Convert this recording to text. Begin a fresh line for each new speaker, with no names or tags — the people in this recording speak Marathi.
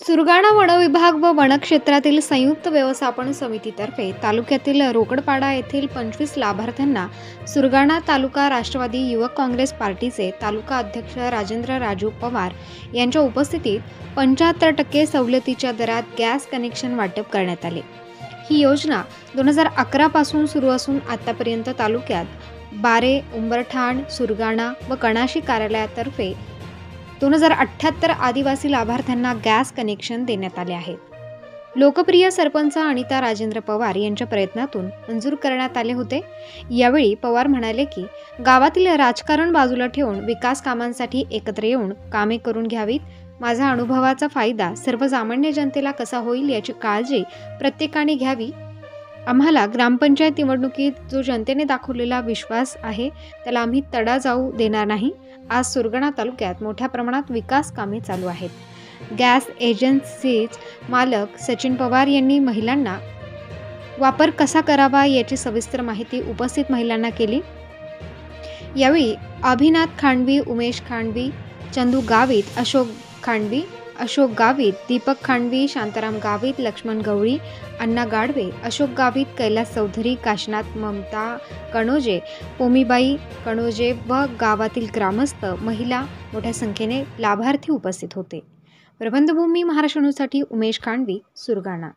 सुरगाणा वनविभाग व वनक्षेत्रातील संयुक्त व्यवस्थापन समितीतर्फे तालुक्यातील रोकडपाडा येथील 25 लाभार्थ्यांना सुरगाणा तालुका राष्ट्रवादी युवक काँग्रेस पार्टीचे तालुका अध्यक्ष राजेंद्र राजू पवार यांच्या उपस्थितीत 75% सवलतीच्या दरात गॅस कनेक्शन वाटप करण्यात आले। ही योजना 2011 पासून सुरू असून आतापर्यंत तालुक्यात बारे, उंबरठाण, सुरगाणा व कणाशी कार्यालयातर्फे 2078 आदिवासी लाभार्थ्यांना गॅस कनेक्शन देण्यात आले आहे। लोकप्रिय सरपंच अनिता राजेंद्र पवार यांच्या प्रयत्नातून मंजूर करण्यात आले होते। यावेळी पवार म्हणाले की गावातील राजकारण बाजूला ठेवून विकास कामांसाठी एकत्र येऊन कामे करून घ्यावीत। माझा अनुभवाचा फायदा सर्वसामान्य जनतेला कसा होईल याची काळजी प्रत्येकाने घ्यावी। आम्हाला ग्रामपंचायत निवडणुकीत जो जनतेने दाखवलेला विश्वास आहे त्याला आम्ही तडा जाऊ देणार नाही। आज सुरगाणा तालुक्यात मोठ्या प्रमाणात विकास कामे चालू आहेत। गॅस एजन्सीज मालक सचिन पवार यांनी महिलांना वापर कसा करावा याची सविस्तर माहिती उपस्थित महिलांना केली। यावेळी अभिनाथ खांडवी, उमेश खांडवी, चंदू गावित, अशोक गावित, दीपक खांडवी, शांताराम गावित, लक्ष्मण गवळी, अण्णा गाडवे, अशोक गावित, कैलास चौधरी, काशीनाथ, ममता कणोजे, पोमीबाई कणोजे व गावातील ग्रामस्थ महिला मोठ्या संख्येने लाभार्थी उपस्थित होते। प्रबंधभूमी महाराष्ट्र न्यूजसाठी उमेश खांडवी, सुरगाणा।